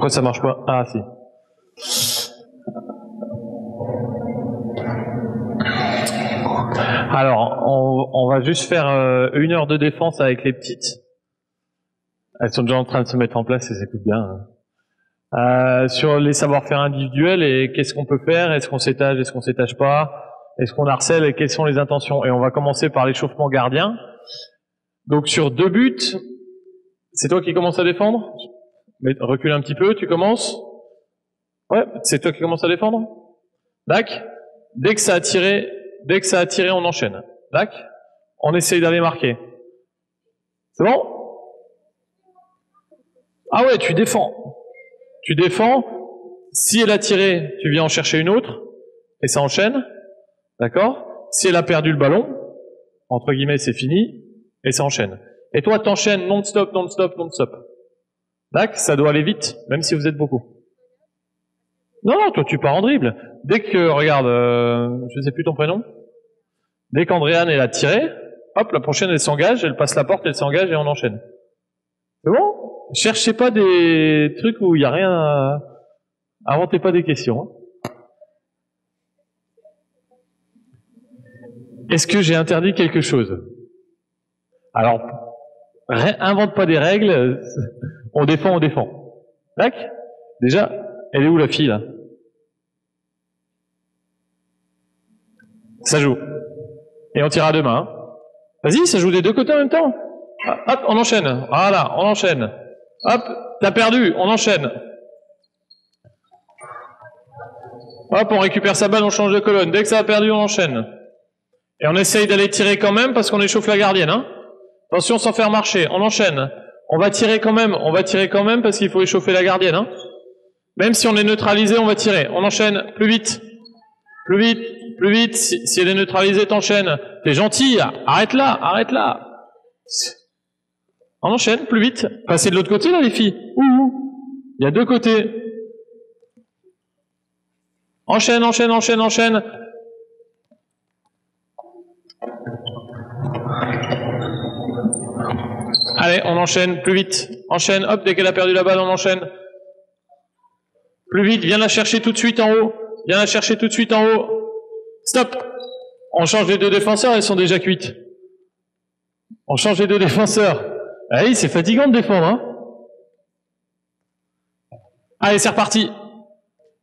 Pourquoi ça marche pas? Ah, si. Alors, on va juste faire 1 heure de défense avec les petites. Elles sont déjà en train de se mettre en place et ça coûte bien. Sur les savoir-faire individuels et qu'est-ce qu'on peut faire, est-ce qu'on s'étage, est-ce qu'on s'étage pas, est-ce qu'on harcèle et quelles sont les intentions. Et on va commencer par l'échauffement gardien. Donc sur 2 buts, c'est toi qui commences à défendre? Mais recule un petit peu, tu commences? Ouais, c'est toi qui commences à défendre? Dac. Dès que ça a tiré, on enchaîne. Dac. On essaye d'aller marquer. C'est bon? Ah ouais, tu défends. Tu défends. Si elle a tiré, tu viens en chercher une autre. Et ça enchaîne. D'accord? Si elle a perdu le ballon, entre guillemets, c'est fini. Et ça enchaîne. Et toi, t'enchaînes non-stop, non-stop, non-stop. Dac, ça doit aller vite, même si vous êtes beaucoup. Non, non, toi, tu pars en dribble. Dès que, regarde, je sais plus ton prénom. Dès qu'Andréane, elle a tiré, hop, la prochaine, elle s'engage, elle passe la porte, elle s'engage et on enchaîne. C'est bon? Cherchez pas des trucs où il n'y a rien à... Inventez pas des questions. Est-ce que j'ai interdit quelque chose? Alors, invente pas des règles, on défend, on défend. Tac? Déjà, elle est où la fille, là? Ça joue. Et on tire à 2 mains. Vas-y, ça joue des 2 côtés en même temps. Hop, on enchaîne. Voilà, on enchaîne. Hop, t'as perdu, on enchaîne. Hop, on récupère sa balle, on change de colonne. Dès que ça a perdu, on enchaîne. Et on essaye d'aller tirer quand même parce qu'on échauffe la gardienne, hein. Attention sans faire marcher, on enchaîne. On va tirer quand même parce qu'il faut échauffer la gardienne, hein. Même si on est neutralisé, on va tirer. On enchaîne, plus vite. Plus vite, plus vite. Si elle est neutralisée, t'enchaînes. T'es gentil, arrête là, arrête là. On enchaîne, plus vite. Passez de l'autre côté, là, les filles. Ouh. Il y a 2 côtés. Enchaîne, enchaîne, enchaîne, enchaîne. Allez, on enchaîne, plus vite. Enchaîne, hop, dès qu'elle a perdu la balle, on enchaîne. Plus vite, viens la chercher tout de suite en haut. Viens la chercher tout de suite en haut. Stop. On change les 2 défenseurs, elles sont déjà cuites. On change les 2 défenseurs. Ah oui, c'est fatigant de défendre, hein. Allez, c'est reparti.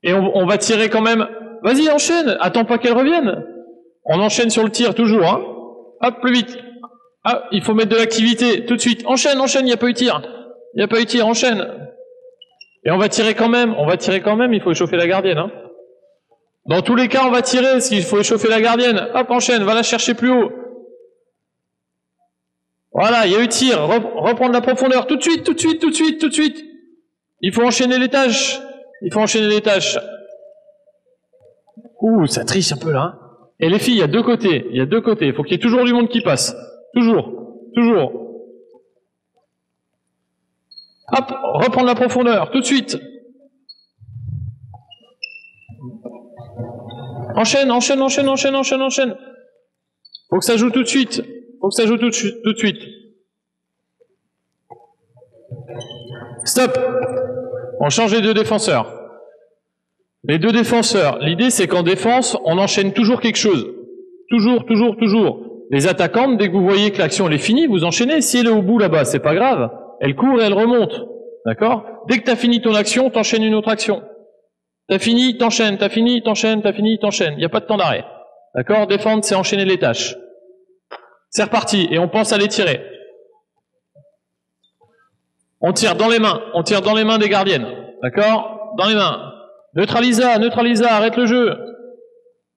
Et on va tirer quand même. Vas-y, enchaîne. Attends pas qu'elle revienne. On enchaîne sur le tir, toujours, hein. Hop, plus vite. Ah, il faut mettre de l'activité, tout de suite. Enchaîne, enchaîne, il n'y a pas eu tir. Il n'y a pas eu tir, enchaîne. Et on va tirer quand même, il faut échauffer la gardienne, hein. Dans tous les cas, on va tirer, s'il faut échauffer la gardienne. Hop, enchaîne, va la chercher plus haut. Voilà, il y a eu tir, reprendre la profondeur, tout de suite, tout de suite, tout de suite, tout de suite. Il faut enchaîner les tâches. Il faut enchaîner les tâches. Ouh, ça triche un peu là, hein. Et les filles, il y a 2 côtés, il faut qu'il y ait toujours du monde qui passe. Toujours, toujours. Hop, reprendre la profondeur, tout de suite. Enchaîne, enchaîne, enchaîne, enchaîne, enchaîne, enchaîne. Faut que ça joue tout de suite. Faut que ça joue tout de suite. Stop. On change les 2 défenseurs. Les 2 défenseurs, l'idée c'est qu'en défense, on enchaîne toujours quelque chose. Toujours, toujours, toujours. Les attaquantes, dès que vous voyez que l'action elle est finie, vous enchaînez. Si elle est au bout là-bas, c'est pas grave. Elle court et elle remonte. D'accord? Dès que t'as fini ton action, t'enchaînes une autre action. T'as fini, t'enchaînes, t'as fini, t'enchaînes, t'as fini, t'enchaînes. Il n'y a pas de temps d'arrêt. D'accord? Défendre, c'est enchaîner les tâches. C'est reparti, et on pense à les tirer. On tire dans les mains des gardiennes. D'accord? Dans les mains. Neutralisa, arrête le jeu.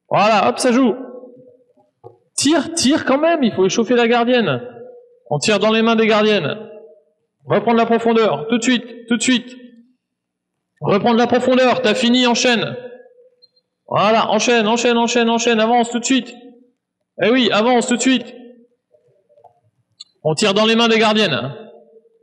Voilà, hop, ça joue. Tire quand même, il faut échauffer la gardienne. On tire dans les mains des gardiennes. Reprendre la profondeur, tout de suite, tout de suite. Reprendre la profondeur, t'as fini, enchaîne. Voilà, enchaîne, enchaîne, enchaîne, enchaîne, avance tout de suite. Eh oui, avance tout de suite. On tire dans les mains des gardiennes.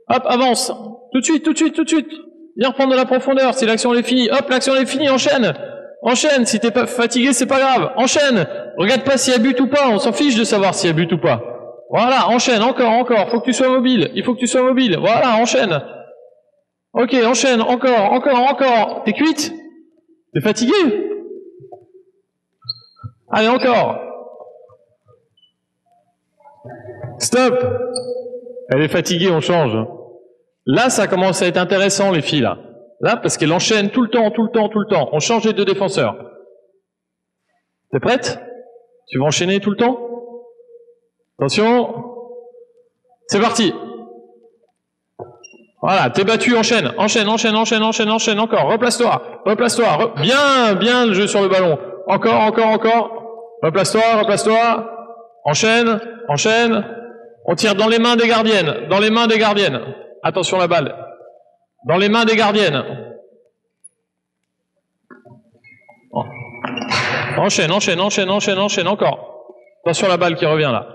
Hop, avance. Tout de suite, tout de suite, tout de suite. Viens reprendre de la profondeur, si l'action est finie. Hop, l'action est finie, enchaîne. Enchaîne, si t'es pas fatigué, c'est pas grave. Enchaîne. Regarde pas s'il y a but ou pas, on s'en fiche de savoir s'il y a but ou pas. Voilà, enchaîne, encore, encore. Faut que tu sois mobile. Il faut que tu sois mobile. Voilà, enchaîne. Ok, enchaîne, encore. T'es cuite? T'es fatigué? Allez, encore. Stop. Elle est fatiguée, on change. Là, ça commence à être intéressant, les filles, là. Là, parce qu'elle enchaîne tout le temps. On change les deux défenseurs. T'es prête? Tu vas enchaîner tout le temps? Attention. C'est parti. Voilà, t'es battu, enchaîne, encore. Replace-toi. Bien le jeu sur le ballon. Encore. Replace-toi. Enchaîne. On tire dans les mains des gardiennes. Attention la balle. Dans les mains des gardiennes. Enchaîne, encore. Attention la balle qui revient là.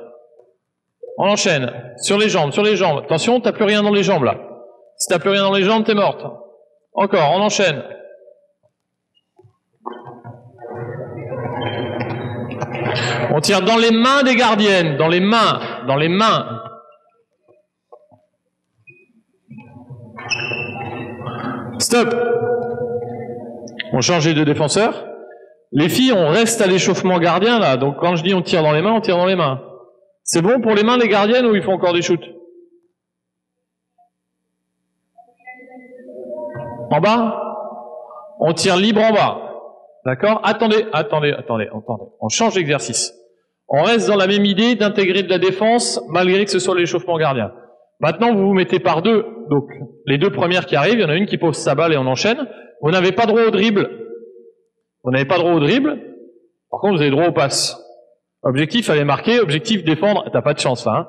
On enchaîne. Sur les jambes. Attention, t'as plus rien dans les jambes là. Si t'as plus rien dans les jambes, t'es morte. Encore, on enchaîne. On tire dans les mains des gardiennes. Dans les mains. Stop. On change les deux défenseurs. Les filles, on reste à l'échauffement gardien là. Donc quand je dis on tire dans les mains, on tire dans les mains. C'est bon pour les mains des gardiennes ou il faut encore des shoots? En bas? On tire libre en bas. D'accord? Attendez. On change d'exercice. On reste dans la même idée d'intégrer de la défense malgré que ce soit l'échauffement gardien. Maintenant, vous vous mettez par deux. Donc, les deux premières qui arrivent, il y en a une qui pose sa balle et on enchaîne. Vous n'avez pas droit au dribble. Par contre, vous avez droit aux passes. Objectif, aller marquer. Objectif, défendre. T'as pas de chance, là. Hein.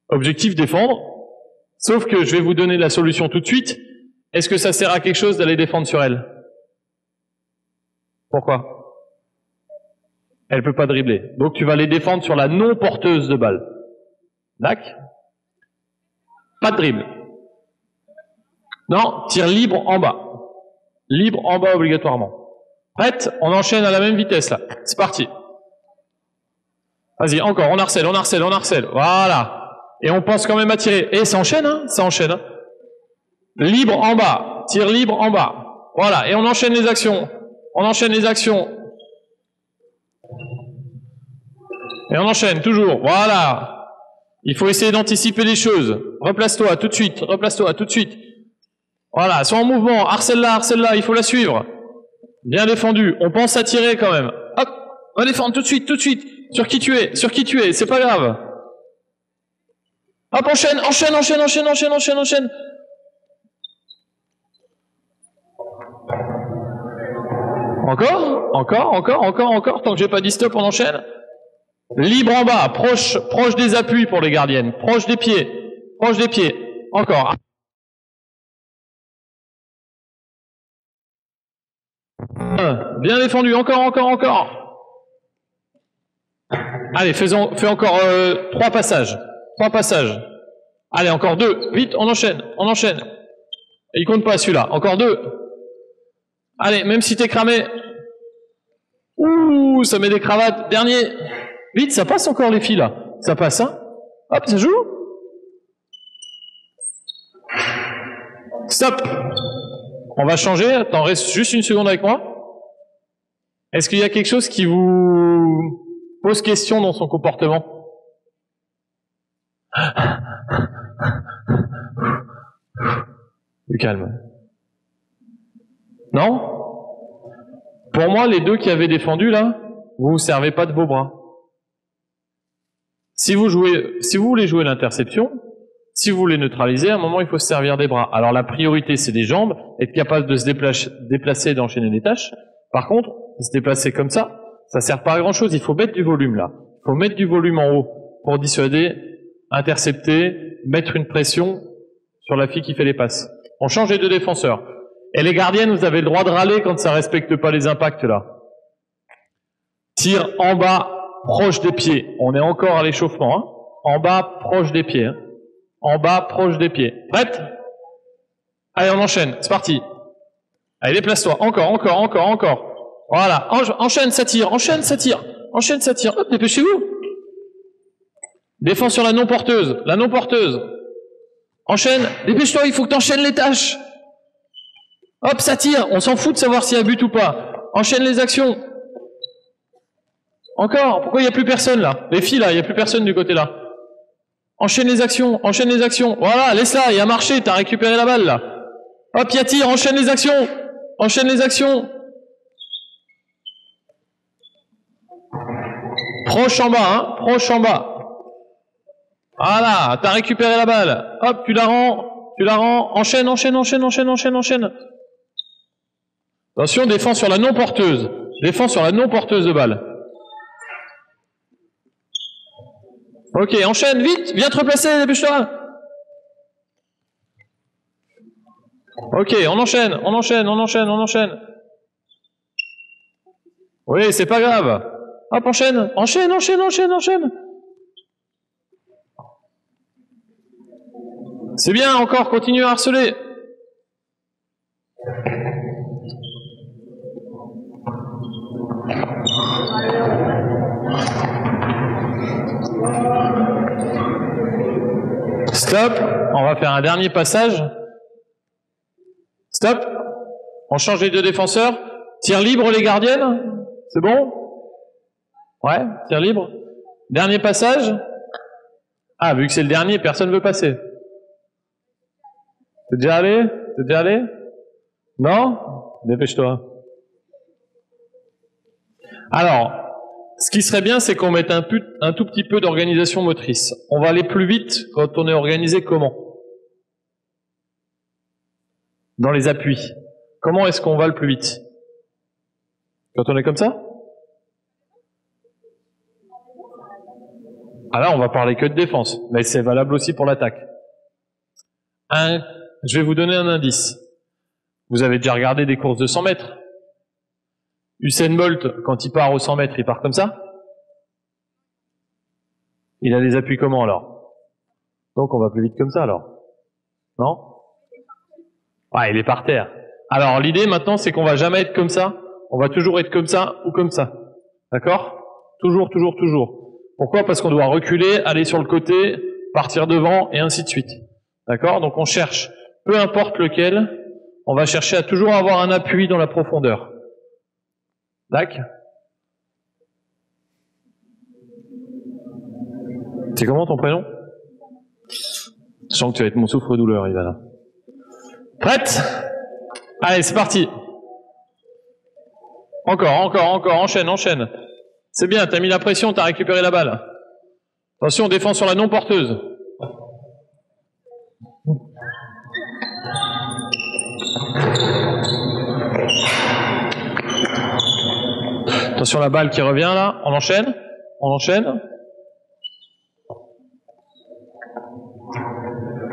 Objectif, défendre. Sauf que je vais vous donner la solution tout de suite. Est-ce que ça sert à quelque chose d'aller défendre sur elle? Pourquoi? Elle peut pas dribbler. Donc tu vas les défendre sur la non-porteuse de balle. D'accord? Pas de dribble. Non, tir libre en bas. Libre en bas obligatoirement. Prête? On enchaîne à la même vitesse là. C'est parti. Vas-y, encore, on harcèle. Voilà. Et on pense quand même à tirer. Et ça enchaîne, hein? Libre en bas. Tir libre en bas. Voilà. Et on enchaîne les actions. Et on enchaîne, toujours. Voilà. Il faut essayer d'anticiper les choses. Replace-toi tout de suite. Voilà. Sois en mouvement. Harcèle-la. Il faut la suivre. Bien défendu. On pense à tirer quand même. Hop. On va défendre tout de suite. Sur qui tu es. C'est pas grave. Hop, enchaîne. Encore. Tant que j'ai pas dit stop, on enchaîne. Libre en bas, proche des appuis pour les gardiennes. Proche des pieds. Encore. Bien défendu. Encore. Allez, fais encore 3 passages. Allez, encore 2. Vite, on enchaîne. Et il compte pas celui-là. Encore 2. Allez, même si t'es cramé. Ouh, ça met des cravates. Dernier. Vite, ça passe encore les filles là. Ça passe, hein? Hop, ça joue. Stop. On va changer. Attends, reste juste une seconde avec moi. Est-ce qu'il y a quelque chose qui vous pose question dans son comportement? Du calme. Non? Pour moi, les deux qui avaient défendu là, vous ne servez pas de vos bras. Si vous voulez jouer l'interception, si vous voulez neutraliser, à un moment il faut se servir des bras. Alors la priorité c'est des jambes, être capable de se déplacer et d'enchaîner des tâches. Par contre, se déplacer comme ça sert pas à grand chose. Il faut mettre du volume là. Il faut mettre du volume en haut pour dissuader, intercepter, mettre une pression sur la fille qui fait les passes. On change les deux défenseurs. Et les gardiennes, vous avez le droit de râler quand ça respecte pas les impacts là. Tire en bas, proche des pieds. On est encore à l'échauffement. Hein. En bas, proche des pieds. Hein. Prête? Allez, on enchaîne. C'est parti. Allez, déplace-toi. Encore. Voilà. Enchaîne, ça tire. Hop, dépêchez-vous. Défends sur la non-porteuse. Enchaîne. Dépêche-toi, il faut que tu enchaînes les tâches. Hop, ça tire. On s'en fout de savoir s'il y a but ou pas. Enchaîne les actions. Encore. Pourquoi il n'y a plus personne là? Les filles là, il n'y a plus personne du côté là. Enchaîne les actions. Enchaîne les actions. Voilà, laisse-la. Il a marché. T'as récupéré la balle là. Hop, il y a tir. Enchaîne les actions. Enchaîne les actions. Proche en bas, hein. Proche en bas. Voilà, t'as récupéré la balle. Hop, tu la rends. Tu la rends. Enchaîne, enchaîne, enchaîne, enchaîne, enchaîne, enchaîne. Attention, défends sur la non porteuse. Défends sur la non porteuse de balle. Ok, enchaîne, vite. Viens te replacer, dépêche-toi. Ok, on enchaîne, on enchaîne, on enchaîne, on enchaîne. Oui, c'est pas grave. Hop, enchaîne, enchaîne, enchaîne, enchaîne, enchaîne. C'est bien, encore, continue à harceler. Stop, on va faire un dernier passage. Stop, on change les deux défenseurs. Tir libre les gardiennes, c'est bon? Ouais, tir libre. Dernier passage. Ah, vu que c'est le dernier, personne ne veut passer. T'es déjà allé? T'es déjà allé? Non? Dépêche-toi. Alors, ce qui serait bien, c'est qu'on mette un tout petit peu d'organisation motrice. On va aller plus vite quand on est organisé comment? Dans les appuis. Comment est-ce qu'on va le plus vite? Quand on est comme ça? Ah là, on va parler que de défense, mais c'est valable aussi pour l'attaque. Je vais vous donner un indice. Vous avez déjà regardé des courses de 100 mètres. Usain Bolt, quand il part aux 100 mètres, il part comme ça. Il a des appuis comment alors? Donc on va plus vite comme ça alors. Non? Ouais, il est par terre. Alors l'idée maintenant, c'est qu'on va jamais être comme ça. On va toujours être comme ça ou comme ça. D'accord? Toujours, toujours, toujours. Pourquoi? Parce qu'on doit reculer, aller sur le côté, partir devant, et ainsi de suite. D'accord? Donc on cherche, peu importe lequel, on va chercher à toujours avoir un appui dans la profondeur. D'accord? C'est comment ton prénom? Je sens que tu vas être mon souffre-douleur, Ivana. Prête? Allez, c'est parti. Encore, encore, encore, enchaîne, enchaîne. C'est bien, t'as mis la pression, t'as récupéré la balle. Attention, défense sur la non-porteuse. Attention, la balle qui revient là, on enchaîne, on enchaîne.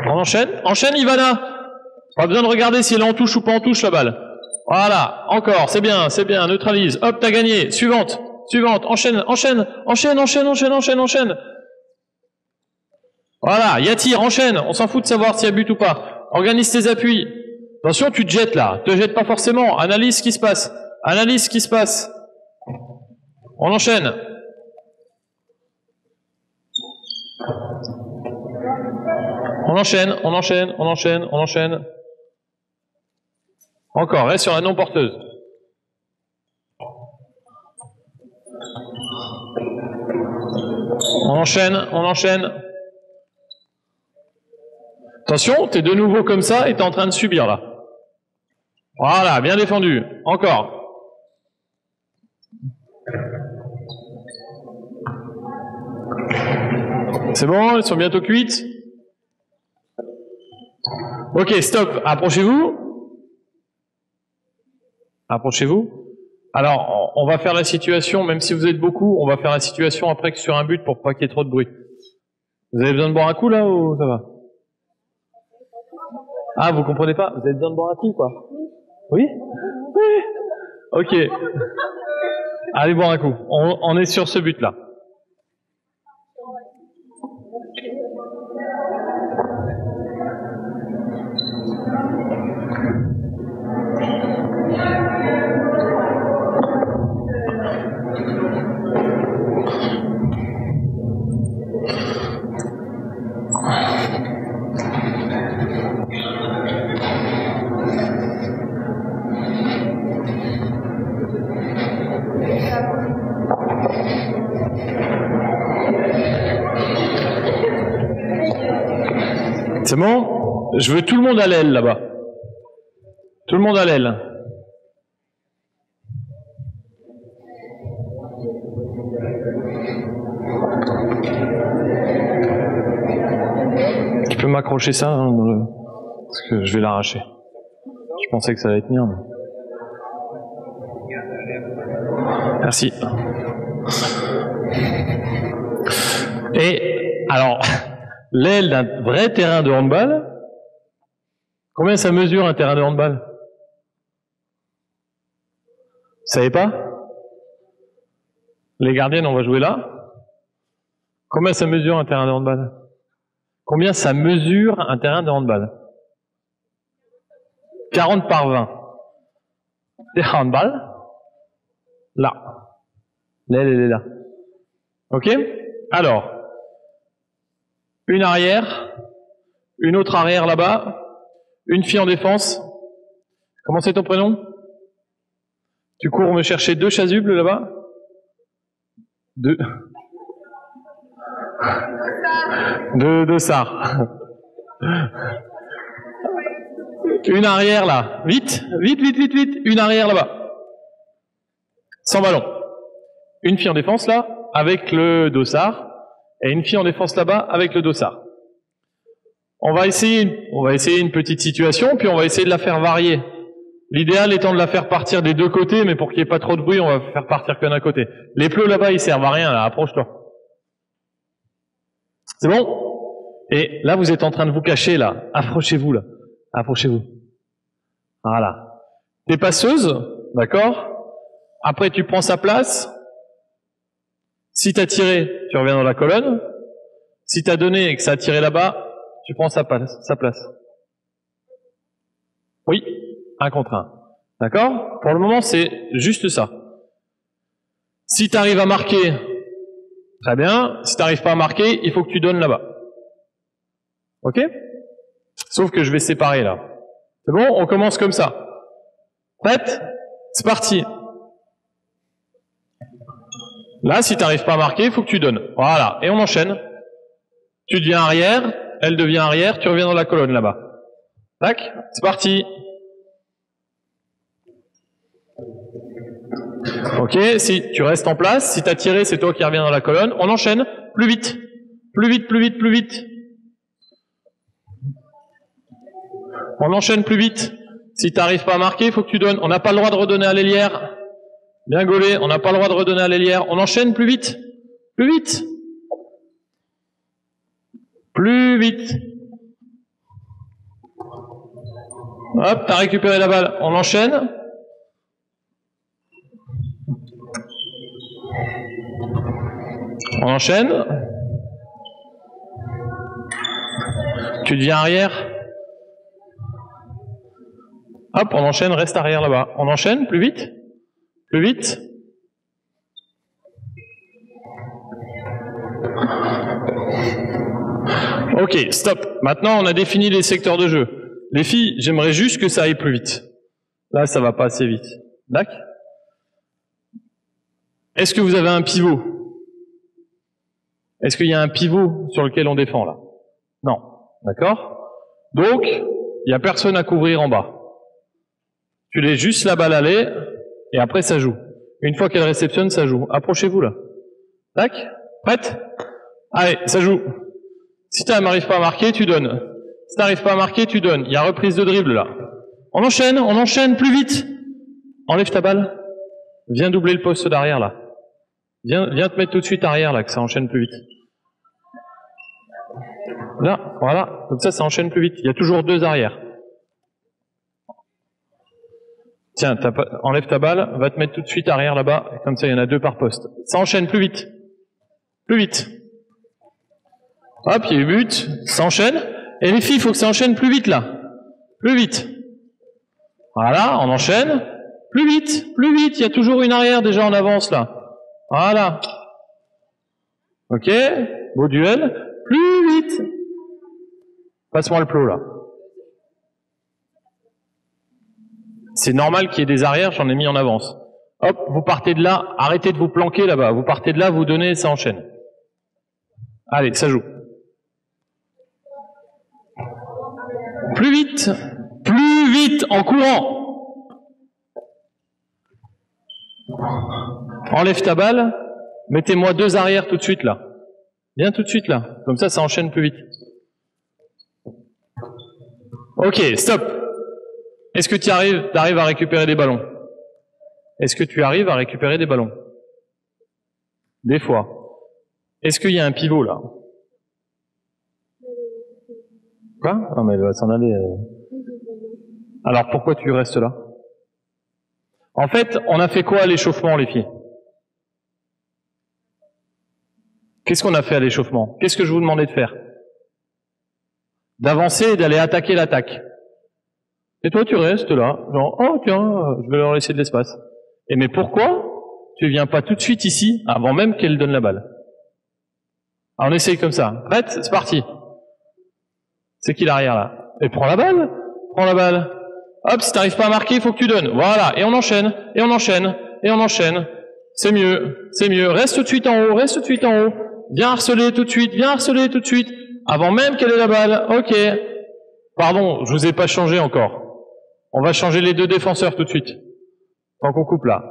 On enchaîne, enchaîne Ivana. Pas besoin de regarder si elle est en touche ou pas en touche la balle. Voilà, encore, c'est bien, neutralise. Hop, t'as gagné, suivante. Suivante, enchaîne, enchaîne, enchaîne, enchaîne, enchaîne, enchaîne, enchaîne. Voilà, il y a tir, enchaîne. On s'en fout de savoir s'il y a but ou pas. Organise tes appuis. Attention, tu te jettes là. Te jette pas forcément. Analyse ce qui se passe. Analyse ce qui se passe. On enchaîne. On enchaîne, on enchaîne, on enchaîne, on enchaîne. Encore, reste sur la non-porteuse. On enchaîne, on enchaîne. Attention, t'es de nouveau comme ça et t'es en train de subir là. Voilà, bien défendu. Encore. C'est bon, elles sont bientôt cuites. Ok, stop. Approchez-vous. Approchez-vous. Alors, on va faire la situation, même si vous êtes beaucoup, on va faire la situation après que sur un but pour pas qu'il y ait trop de bruit. Vous avez besoin de boire un coup là ou ça va? Ah, vous comprenez pas? Vous avez besoin de boire un coup quoi? Oui? Oui. Ok. Allez boire un coup. On est sur ce but là. C'est bon? Je veux tout le monde à l'aile là-bas. Tout le monde à l'aile. Tu peux m'accrocher ça hein, parce que je vais l'arracher. Je pensais que ça allait tenir. Mais... Merci. Et alors, l'aile d'un vrai terrain de handball, combien ça mesure un terrain de handball? Vous savez pas? Les gardiennes, on va jouer là. Combien ça mesure un terrain de handball? Combien ça mesure un terrain de handball? 40 par 20. Terrain de handball, là. L'aile, elle est là. Ok? Alors, une arrière, une autre arrière là-bas, une fille en défense. Comment c'est ton prénom? Tu cours me chercher 2 chasubles là-bas? 2. De Sar. Une arrière là. Vite, vite, vite, vite, vite. Une arrière là-bas. Sans ballon. Une fille en défense là, avec le dossard. Et une fille en défense là-bas, avec le dossard. On va essayer une petite situation, puis on va essayer de la faire varier. L'idéal étant de la faire partir des 2 côtés, mais pour qu'il n'y ait pas trop de bruit, on va faire partir que d'un côté. Les pneus là-bas, ils servent à rien, là. Approche-toi. C'est bon? Et là, vous êtes en train de vous cacher, là. Approchez-vous, là. Approchez-vous. Voilà. T'es passeuse, d'accord? Après, tu prends sa place. Si t'as tiré, tu reviens dans la colonne. Si t'as donné et que ça a tiré là-bas, tu prends sa place. Oui, 1 contre 1. D'accord? Pour le moment, c'est juste ça. Si tu arrives à marquer, très bien. Si tu n'arrives pas à marquer, il faut que tu donnes là-bas. Ok? Sauf que je vais séparer là. C'est bon? On commence comme ça. Prête? C'est parti. Là, si tu n'arrives pas à marquer, il faut que tu donnes. Voilà. Et on enchaîne. Tu deviens arrière, elle devient arrière, tu reviens dans la colonne là-bas. Tac, c'est parti. Ok, si tu restes en place, si tu as tiré, c'est toi qui reviens dans la colonne. On enchaîne. Plus vite. Plus vite, plus vite, plus vite. On enchaîne plus vite. Si tu n'arrives pas à marquer, il faut que tu donnes. On n'a pas le droit de redonner à l'ailière. Bien gaulé, on n'a pas le droit de redonner à l'ailière. On enchaîne plus vite. Plus vite. Plus vite. Hop, t'as récupéré la balle. On enchaîne. On enchaîne. Tu deviens arrière. Hop, on enchaîne, reste arrière là-bas. On enchaîne, plus vite. Plus vite. Ok, stop. Maintenant, on a défini les secteurs de jeu. Les filles, j'aimerais juste que ça aille plus vite. Là, ça va pas assez vite. D'accord? Est-ce que vous avez un pivot? Est-ce qu'il y a un pivot sur lequel on défend, là? Non. D'accord? Donc, il n'y a personne à couvrir en bas. Tu laisses juste la balle aller, et après, ça joue. Une fois qu'elle réceptionne, ça joue. Approchez-vous, là. Tac? Prête? Allez, ça joue. Si tu n'arrives pas à marquer, tu donnes. Si tu n'arrives pas à marquer, tu donnes. Il y a reprise de dribble, là. On enchaîne, plus vite. Enlève ta balle. Viens doubler le poste d'arrière, là. Viens te mettre tout de suite arrière, là, que ça enchaîne plus vite. Là, voilà. Comme ça enchaîne plus vite. Il y a toujours 2 arrières. Tiens, enlève ta balle, va te mettre tout de suite arrière, là-bas. Comme ça, il y en a 2 par poste. Ça enchaîne plus vite. Plus vite. Hop, il y a eu but. Ça enchaîne. Et les filles, il faut que ça enchaîne plus vite, là. Plus vite. Voilà, on enchaîne. Plus vite. Il y a toujours une arrière déjà en avance, là. Voilà. Ok, beau duel. Plus vite. Passe-moi le plot, là. C'est normal qu'il y ait des arrières, j'en ai mis en avance. Hop, vous partez de là, arrêtez de vous planquer là-bas. Vous partez de là, vous donnez, ça enchaîne. Allez, ça joue. plus vite, en courant. Enlève ta balle, mettez-moi 2 arrières tout de suite là. Viens tout de suite là, comme ça enchaîne plus vite. Ok, stop. Est-ce que tu arrives à récupérer des ballons? Est-ce que tu arrives à récupérer des ballons? Des fois. Est-ce qu'il y a un pivot là? Quoi? Non mais elle va s'en aller. Alors pourquoi tu restes là? En fait, on a fait quoi à l'échauffement, les filles? Qu'est-ce qu'on a fait à l'échauffement? Qu'est-ce que je vous demandais de faire? D'avancer et d'aller attaquer l'attaque. Et toi, tu restes là, genre, oh tiens, je vais leur laisser de l'espace. Et mais pourquoi tu viens pas tout de suite ici, avant même qu'elle donne la balle? Alors on essaye comme ça. Prête? C'est parti. C'est qui l'arrière là? Et prends la balle. Prends la balle. Hop, si t'arrives pas à marquer, il faut que tu donnes. Voilà, et on enchaîne, et on enchaîne, et on enchaîne. C'est mieux, c'est mieux. Reste tout de suite en haut, reste tout de suite en haut. Viens harceler tout de suite, viens harceler tout de suite. Avant même qu'elle ait la balle. Ok. Pardon, je vous ai pas changé encore. On va changer les 2 défenseurs tout de suite. Tant qu'on coupe là.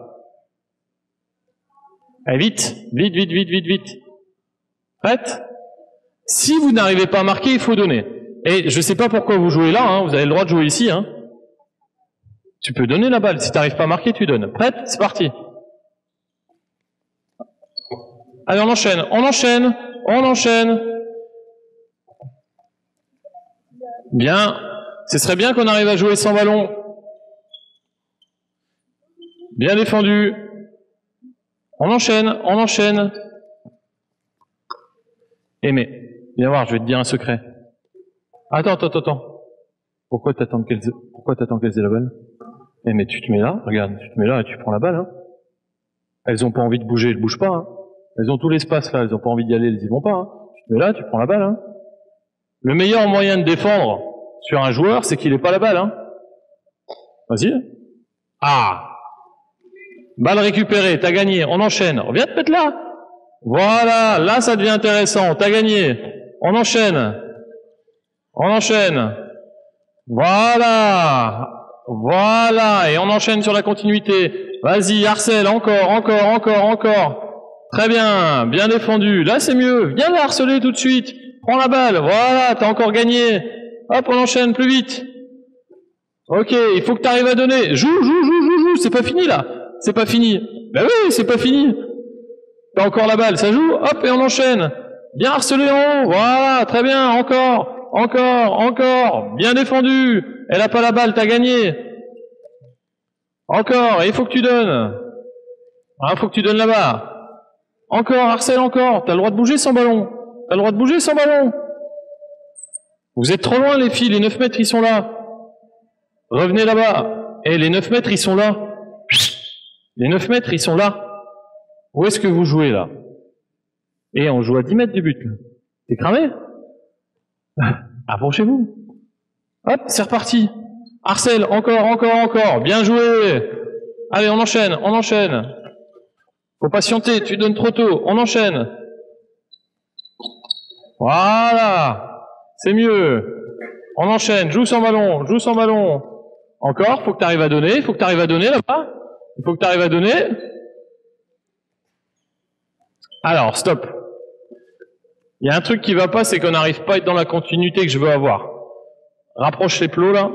Allez, vite, vite, vite, vite, vite, vite. Prête? Si vous n'arrivez pas à marquer, il faut donner. Et je sais pas pourquoi vous jouez là, hein, vous avez le droit de jouer ici. Hein. Tu peux donner la balle. Si tu n'arrives pas à marquer, tu donnes. Prête? C'est parti. Allez, on enchaîne, on enchaîne, on enchaîne. Bien. Ce serait bien qu'on arrive à jouer sans ballon. Bien défendu. On enchaîne, on enchaîne. Aimé, viens voir, je vais te dire un secret. Attends. Pourquoi t'attends qu'elles aient la balle? Eh mais tu te mets là, regarde, tu te mets là et tu prends la balle. Hein. Elles ont pas envie de bouger, elles bougent pas. Hein. Elles ont tout l'espace là, elles ont pas envie d'y aller, elles y vont pas. Hein. Tu te mets là, tu prends la balle. Hein. Le meilleur moyen de défendre sur un joueur, c'est qu'il ait pas la balle. Hein. Vas-y. Ah. Balle récupérée, t'as gagné, on enchaîne. Viens te mettre là. Voilà, là ça devient intéressant, t'as gagné. On enchaîne. On enchaîne. Voilà. Voilà, et on enchaîne sur la continuité. Vas-y, harcèle, encore. Très bien, bien défendu. Là, c'est mieux. Viens la harceler tout de suite. Prends la balle. Voilà, t'as encore gagné. Hop, on enchaîne plus vite. Ok, il faut que tu arrives à donner. Joue. C'est pas fini, là. C'est pas fini. Ben oui, c'est pas fini. T'as encore la balle, ça joue. Hop, et on enchaîne. Bien harcelé en haut. Voilà, très bien, encore. Bien défendu. Elle a pas la balle, t'as gagné. Encore, et il faut que tu donnes. Ah, faut que tu donnes là-bas. Encore, harcèle encore. T'as le droit de bouger sans ballon. Vous êtes trop loin, les filles. Les 9 mètres, ils sont là. Revenez là-bas. Et les 9 mètres, ils sont là. Les 9 mètres, ils sont là. Où est-ce que vous jouez, là? Et on joue à 10 mètres du but. T'es cramé? Approchez-vous. Hop, c'est reparti. Harcèle, encore. Bien joué. Allez, on enchaîne. Faut patienter, tu donnes trop tôt. On enchaîne. Voilà. C'est mieux. On enchaîne, joue sans ballon. Encore, faut que tu arrives à donner. Là-bas. Il faut que tu arrives à donner. Alors, stop. Il y a un truc qui va pas, c'est qu'on n'arrive pas à être dans la continuité que je veux avoir. Rapproche les plots, là.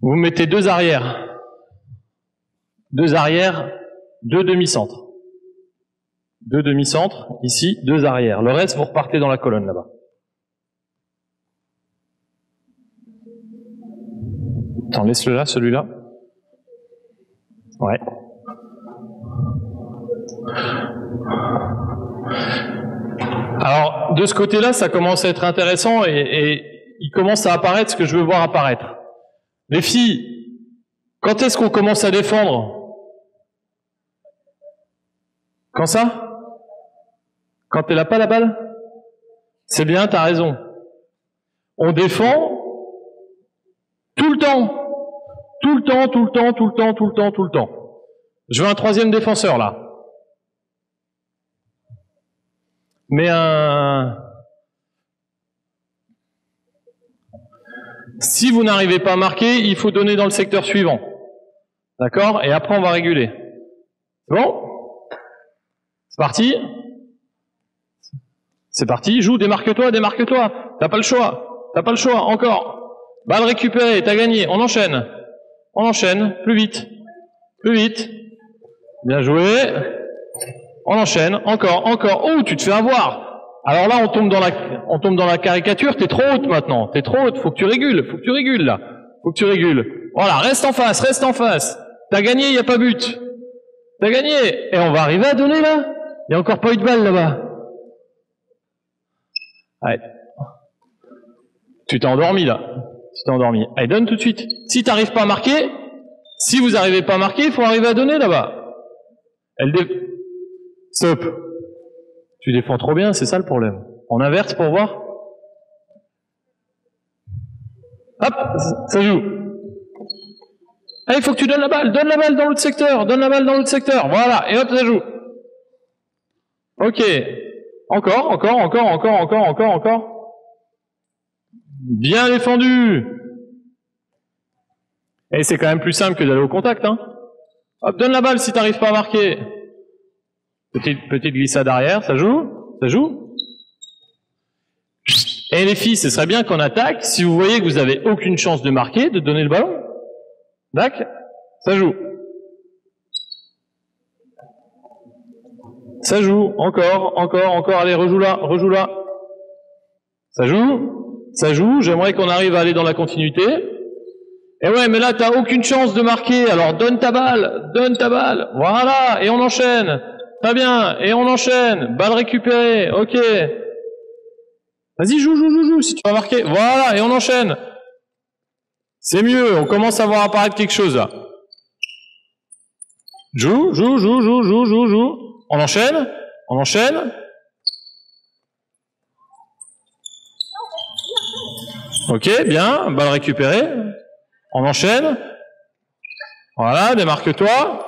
Vous mettez 2 arrières. 2 arrières, 2 demi-centres. 2 demi-centres, ici, 2 arrières. Le reste, vous repartez dans la colonne, là-bas. Attends, laisse-le là, celui-là. Ouais. Alors, de ce côté-là, ça commence à être intéressant et il commence à apparaître ce que je veux voir apparaître. Les filles, quand est-ce qu'on commence à défendre? Quand ça? Quand elle n'a pas la balle? C'est bien, t'as raison. On défend tout le temps. Je veux un 3e défenseur, là. Mais Si vous n'arrivez pas à marquer, il faut donner dans le secteur suivant. D'accord? Et après, on va réguler. C'est bon? C'est parti? C'est parti, joue, démarque-toi, démarque-toi. T'as pas le choix. T'as pas le choix, encore. Balle récupérée, t'as gagné. On enchaîne. On enchaîne, plus vite. Plus vite. Bien joué. On enchaîne, encore, encore. Oh, tu te fais avoir. Alors là, on tombe dans la caricature, t'es trop haute maintenant. T'es trop haute, faut que tu régules là. Faut que tu régules. Voilà, reste en face, reste en face. T'as gagné, y a pas but. T'as gagné. Et on va arriver à donner là? Y a encore pas eu de balle là-bas. Allez. Tu t'es endormi là. Tu t'es endormi. Allez, donne tout de suite. Si t'arrives pas à marquer, si vous n'arrivez pas à marquer, il faut arriver à donner là-bas. Stop. Tu défends trop bien, c'est ça le problème. On inverse pour voir. Hop, ça joue. Allez, il faut que tu donnes la balle dans l'autre secteur, donne la balle dans l'autre secteur. Voilà, et hop, ça joue. Ok. Encore. Bien défendu. Et c'est quand même plus simple que d'aller au contact, hein. Hop, donne la balle si t'arrives pas à marquer. Petite glissade arrière, ça joue? Ça joue? Et les filles, ce serait bien qu'on attaque, si vous voyez que vous avez aucune chance de marquer, de donner le ballon. D'accord? Ça joue. Ça joue, encore, allez, rejoue là. Ça joue, j'aimerais qu'on arrive à aller dans la continuité. Et ouais, mais là, t'as aucune chance de marquer, alors donne ta balle, voilà, et on enchaîne. Très bien, et on enchaîne, balle récupérée, ok. Vas-y, joue, si tu vas marquer, voilà, et on enchaîne. C'est mieux, on commence à voir apparaître quelque chose là. Joue. On enchaîne. Ok, bien, balle récupérée. On enchaîne. Voilà, démarque-toi.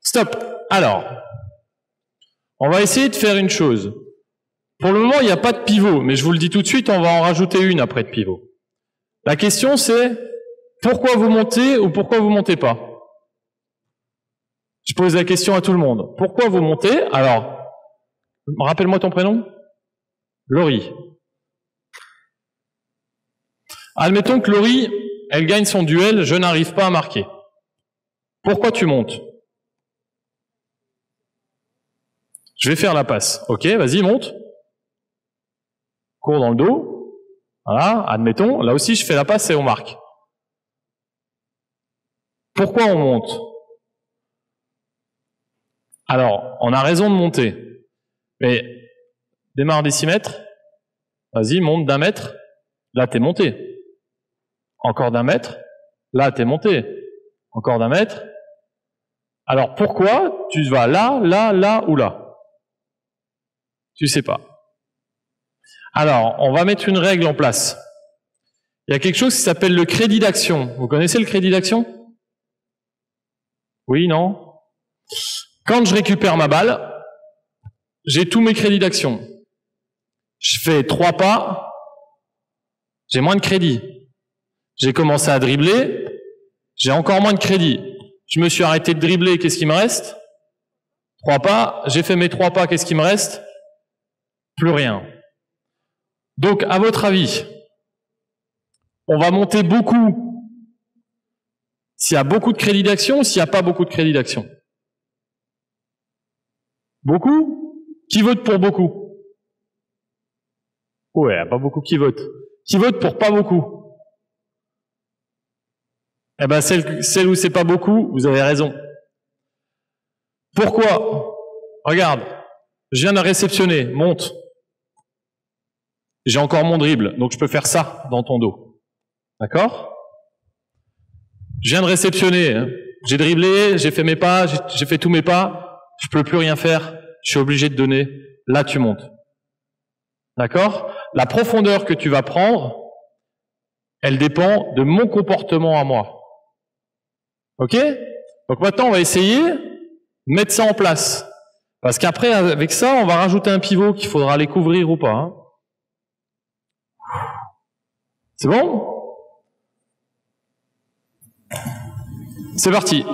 Stop. Alors, on va essayer de faire une chose. Pour le moment, il n'y a pas de pivot, mais je vous le dis tout de suite, on va en rajouter une après de pivot. La question c'est, pourquoi vous montez ou pourquoi vous montez pas? Je pose la question à tout le monde. Pourquoi vous montez? Alors, rappelle-moi ton prénom. Laurie. Admettons que Laurie, elle gagne son duel, je n'arrive pas à marquer. Pourquoi tu montes? Je vais faire la passe. Ok, vas-y, monte. Cours dans le dos. Voilà, admettons. Là aussi, je fais la passe et on marque. Pourquoi on monte? Alors, on a raison de monter. Mais, démarre des 6 mètres. Vas-y, monte d'1 mètre. Là, t'es monté. Encore d'1 mètre. Là, t'es monté. Encore d'1 mètre. Alors, pourquoi tu vas là ou là? Tu sais pas. Alors, on va mettre une règle en place. Il y a quelque chose qui s'appelle le crédit d'action. Vous connaissez le crédit d'action? Oui, non? Quand je récupère ma balle, j'ai tous mes crédits d'action. Je fais 3 pas, j'ai moins de crédit. J'ai commencé à dribbler, j'ai encore moins de crédit. Je me suis arrêté de dribbler, qu'est-ce qui me reste? 3 pas, j'ai fait mes 3 pas, qu'est-ce qui me reste? Plus rien. Donc, à votre avis, on va monter beaucoup s'il y a beaucoup de crédits d'action ou s'il n'y a pas beaucoup de crédits d'action? Beaucoup? Qui vote pour beaucoup? Ouais, pas beaucoup qui votent. Qui vote pour pas beaucoup? Eh ben, celle où c'est pas beaucoup, vous avez raison. Pourquoi? Regarde, je viens de réceptionner, monte. J'ai encore mon dribble, donc je peux faire ça dans ton dos. D'accord? Je viens de réceptionner, hein. J'ai dribblé, j'ai fait mes pas, j'ai fait tous mes pas. Je peux plus rien faire, je suis obligé de donner. Là, tu montes. D'accord? La profondeur que tu vas prendre, elle dépend de mon comportement à moi. Ok? Donc maintenant, on va essayer de mettre ça en place. Parce qu'après, avec ça, on va rajouter un pivot qu'il faudra aller couvrir ou pas. Hein. C'est bon? C'est parti.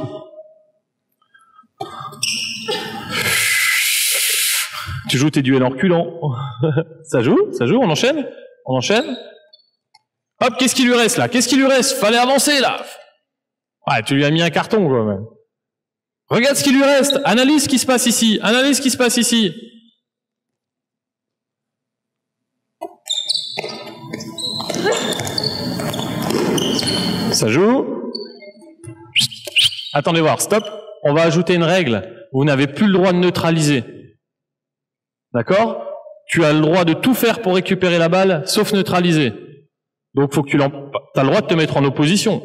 Tu joues tes duels en reculant. Ça joue, on enchaîne. On enchaîne. Hop, qu'est-ce qu'il lui reste là? Qu'est-ce qu'il lui reste? Fallait avancer là. Ouais, tu lui as mis un carton quand même. Regarde ce qu'il lui reste. Analyse ce qui se passe ici. Analyse ce qui se passe ici. Ça joue. Attendez voir, stop. On va ajouter une règle. Vous n'avez plus le droit de neutraliser. D'accord? Tu as le droit de tout faire pour récupérer la balle, sauf neutraliser. Donc faut que tu t'as le droit de te mettre en opposition.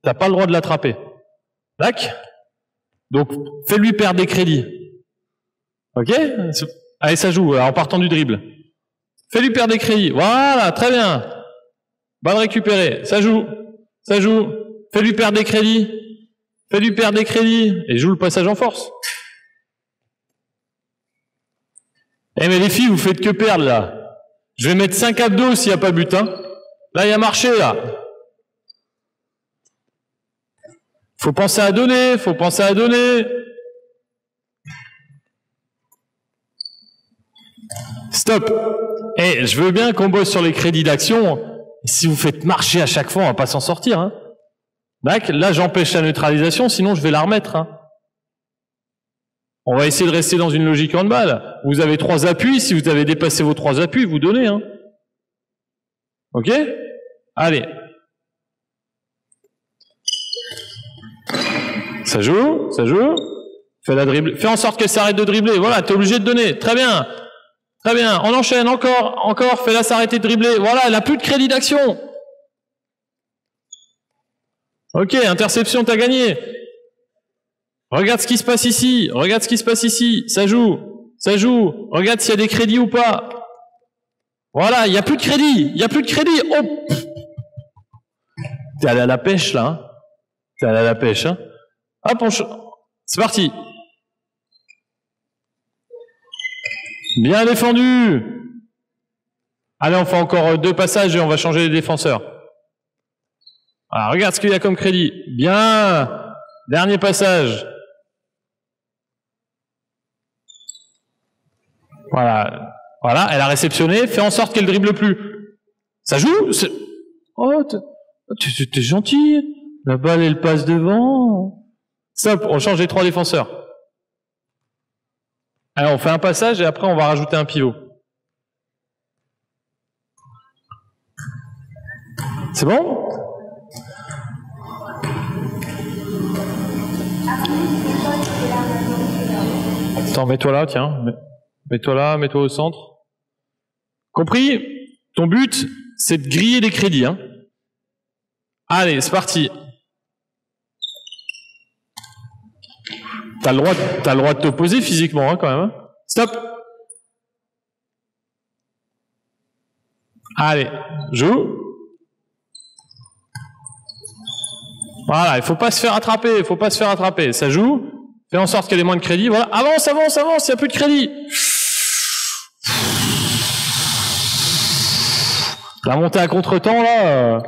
T'as pas le droit de l'attraper. D'accord? Donc fais-lui perdre des crédits. Ok? Allez, ça joue, en partant du dribble. Fais-lui perdre des crédits. Voilà, très bien. Balle récupérée. Ça joue. Ça joue. Fais-lui perdre des crédits. Fais-lui perdre des crédits. Et joue le passage en force. Eh mais les filles, vous faites que perdre là. Je vais mettre 5 abdos s'il n'y a pas but. Hein. Là, il y a marché là. Faut penser à donner, faut penser à donner. Stop. Eh, je veux bien qu'on bosse sur les crédits d'action. Si vous faites marcher à chaque fois, on va pas s'en sortir. Hein. Là, j'empêche la neutralisation, sinon je vais la remettre. Hein. On va essayer de rester dans une logique handball. Vous avez 3 appuis, si vous avez dépassé vos 3 appuis, vous donnez. Hein. Ok? Allez. Ça joue, ça joue. Fais la dribble. Fais en sorte qu'elle s'arrête de dribbler. Voilà, t'es obligé de donner. Très bien. Très bien. On enchaîne encore. Fais-la s'arrêter de dribbler. Voilà, elle a plus de crédit d'action. Ok, interception, t'as gagné. Regarde ce qui se passe ici. Regarde ce qui se passe ici. Ça joue. Ça joue. Regarde s'il y a des crédits ou pas. Voilà, il n'y a plus de crédit. Il n'y a plus de crédit. Oh. T'es allé à la pêche, là. Hein. T'es allé à la pêche, hein. Hop, c'est parti. Bien défendu. Allez, on fait encore 2 passages et on va changer les défenseurs. Alors, regarde ce qu'il y a comme crédit. Bien. Dernier passage. Voilà. Voilà, elle a réceptionné. Fais en sorte qu'elle dribble plus. Ça joue? Oh, t'es gentil. La balle, elle passe devant. Stop, on change les 3 défenseurs. Alors, on fait un passage et après, on va rajouter un pivot. C'est bon? Attends, mets-toi là, tiens. Mets-toi là, mets-toi au centre. Compris? Ton but, c'est de griller des crédits. Hein. Allez, c'est parti. T'as le droit de t'opposer physiquement, hein, quand même. Hein. Stop. Allez, joue. Voilà, il faut pas se faire attraper, il faut pas se faire attraper. Ça joue. Fais en sorte qu'elle ait moins de crédit. Voilà, avance, avance, avance. Il n'y a plus de crédit. La montée à contre-temps là.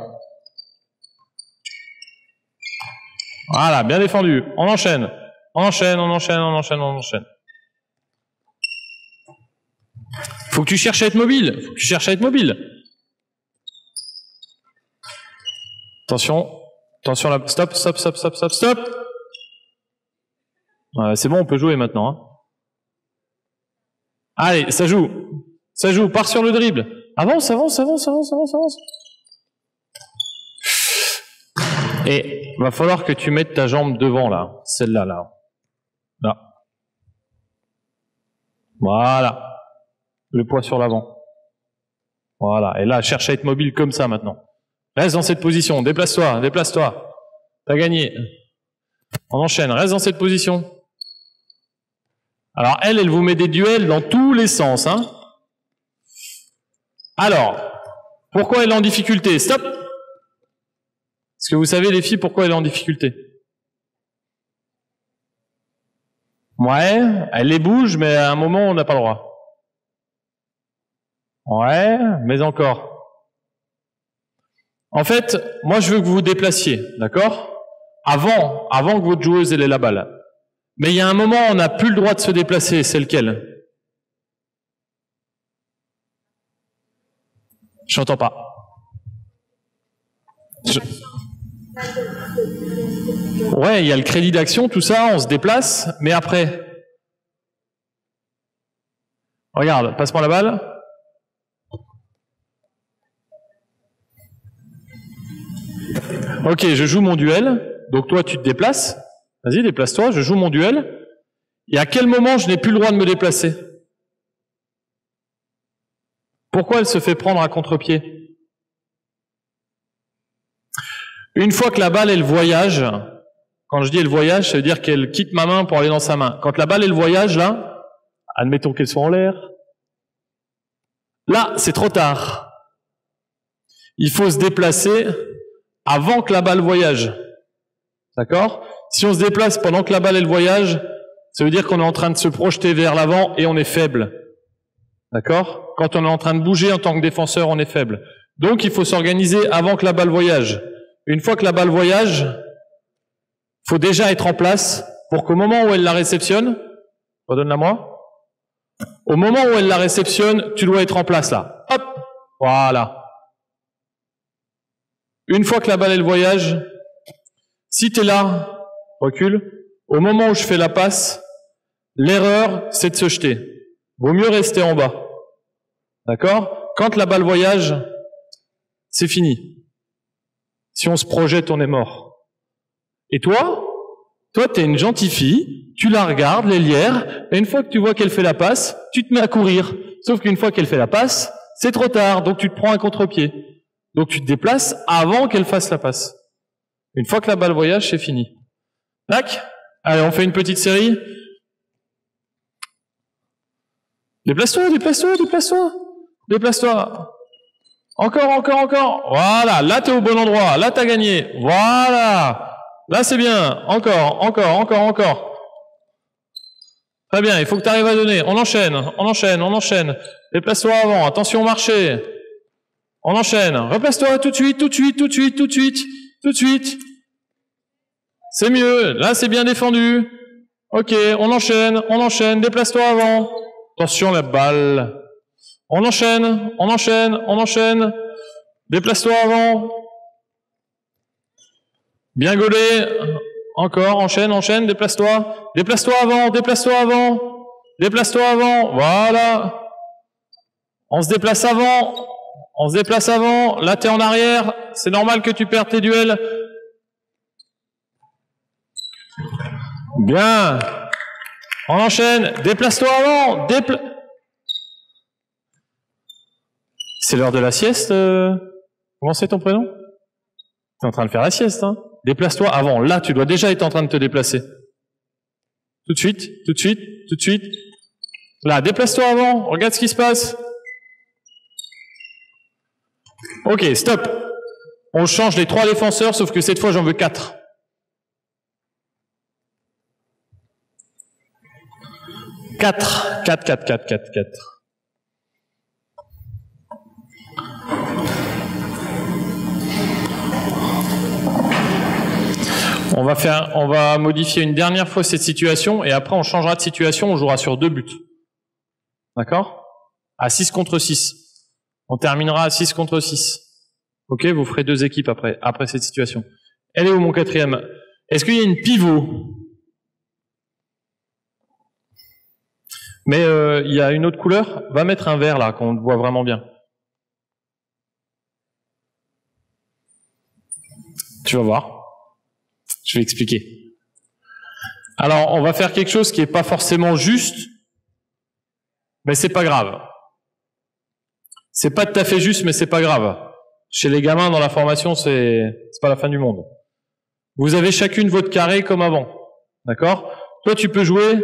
Voilà, bien défendu. On enchaîne. On enchaîne, on enchaîne, on enchaîne, on enchaîne. Faut que tu cherches à être mobile. Faut que tu cherches à être mobile. Attention. Attention là. Stop, stop, stop, stop, stop, stop. C'est bon, on peut jouer maintenant. Hein. Allez, ça joue. Ça joue. Pars sur le dribble. Avance, avance, avance, avance, avance, avance. Et va falloir que tu mettes ta jambe devant là. Celle-là, là. Là. Voilà. Le poids sur l'avant. Voilà. Et là, cherche à être mobile comme ça maintenant. Reste dans cette position. Déplace-toi, déplace-toi. T'as gagné. On enchaîne. Reste dans cette position. Alors, elle vous met des duels dans tous les sens. Hein. Alors, pourquoi elle est en difficulté? Stop. Est-ce que vous savez, les filles, pourquoi elle est en difficulté? Ouais, elle les bouge, mais à un moment, on n'a pas le droit. Ouais, mais encore. En fait, moi, je veux que vous vous déplaciez, d'accord? avant que votre joueuse ait la balle. Mais il y a un moment où on n'a plus le droit de se déplacer, c'est lequel? J'entends pas. Ouais, il y a le crédit d'action, tout ça, on se déplace, mais après... Regarde, passe-moi la balle. Ok, je joue mon duel. Donc toi, tu te déplaces. Vas-y, déplace-toi, je joue mon duel. Et à quel moment je n'ai plus le droit de me déplacer? Pourquoi elle se fait prendre à contre-pied? Une fois que la balle, elle voyage, quand je dis elle voyage, ça veut dire qu'elle quitte ma main pour aller dans sa main. Quand la balle, elle voyage, là, admettons qu'elle soit en l'air, là, c'est trop tard. Il faut se déplacer avant que la balle voyage. D'accord? Si on se déplace pendant que la balle, elle voyage, ça veut dire qu'on est en train de se projeter vers l'avant et on est faible. D'accord? Quand on est en train de bouger en tant que défenseur, on est faible. Donc, il faut s'organiser avant que la balle voyage. Une fois que la balle voyage, il faut déjà être en place pour qu'au moment où elle la réceptionne, redonne-la moi, au moment où elle la réceptionne, tu dois être en place là. Hop! Voilà. Une fois que la balle elle voyage, si tu es là, recule, au moment où je fais la passe, l'erreur c'est de se jeter. Vaut mieux rester en bas. D'accord? Quand la balle voyage, c'est fini. Si on se projette, on est mort. Et toi t'es une gentille fille, tu la regardes, l'ailière, et une fois que tu vois qu'elle fait la passe, tu te mets à courir. Sauf qu'une fois qu'elle fait la passe, c'est trop tard, donc tu te prends un contre-pied. Donc tu te déplaces avant qu'elle fasse la passe. Une fois que la balle voyage, c'est fini. Tac. Allez, on fait une petite série. Déplace-toi, déplace-toi, déplace-toi. Déplace-toi. Encore. Voilà, là t'es au bon endroit, là t'as gagné. Voilà. Là c'est bien. Encore. Très bien, il faut que tu arrives à donner. On enchaîne. Déplace-toi avant, attention au marché. On enchaîne. Replace-toi tout de suite. C'est mieux, là c'est bien défendu. Ok, on enchaîne, déplace-toi avant. Attention la balle. On enchaîne. Déplace-toi avant. Bien gaulé. Encore, enchaîne, déplace-toi. Déplace-toi avant. Voilà. On se déplace avant. Là, t'es en arrière. C'est normal que tu perdes tes duels. Bien. On enchaîne. Déplace-toi avant. C'est l'heure de la sieste. Comment c'est ton prénom? T'es en train de faire la sieste, hein? Déplace-toi avant. Là, tu dois déjà être en train de te déplacer. Tout de suite. Là, déplace-toi avant. Regarde ce qui se passe. Ok, stop. On change les 3 défenseurs, sauf que cette fois, j'en veux 4. Quatre. On va modifier une dernière fois cette situation et après on changera de situation, on jouera sur 2 buts. D'accord? À 6 contre 6. On terminera à 6 contre 6. Ok, vous ferez 2 équipes après cette situation. Elle est où mon 4e? Est-ce qu'il y a une pivot? Mais il y a une autre couleur. Va mettre un vert là, qu'on voit vraiment bien. Tu vas voir. Je vais expliquer. Alors, on va faire quelque chose qui n'est pas forcément juste, mais c'est pas grave. C'est pas tout à fait juste, mais c'est pas grave. Chez les gamins, dans la formation, c'est pas la fin du monde. Vous avez chacune votre carré comme avant. D'accord? Toi, tu peux jouer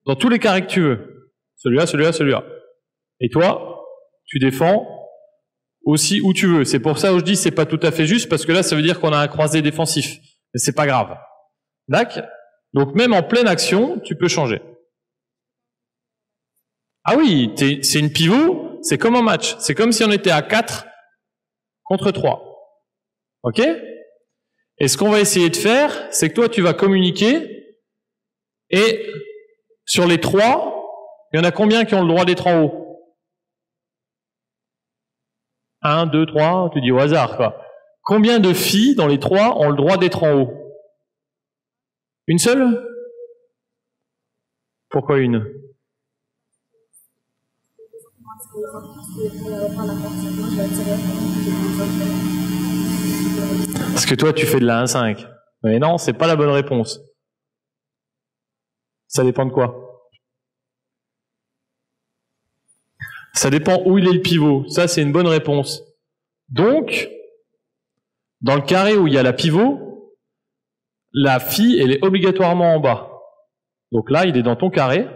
dans tous les carrés que tu veux. Celui-là. Et toi, tu défends aussi où tu veux. C'est pour ça que je dis c'est pas tout à fait juste, parce que là, ça veut dire qu'on a un croisé défensif. Mais c'est pas grave. D'accord? Donc même en pleine action, tu peux changer. Ah oui, c'est une pivot, c'est comme un match. C'est comme si on était à 4 contre 3. Ok? Et ce qu'on va essayer de faire, c'est que toi, tu vas communiquer, et sur les 3, il y en a combien qui ont le droit d'être en haut? 1, 2, 3, tu dis au hasard, quoi. Combien de filles dans les 3 ont le droit d'être en haut? Une seule? Pourquoi une? Parce que toi, tu fais de la 1,5. Mais non, c'est pas la bonne réponse. Ça dépend de quoi? Ça dépend où il est le pivot. Ça, c'est une bonne réponse. Donc, dans le carré où il y a la pivot, la fille, elle est obligatoirement en bas. Donc là, il est dans ton carré.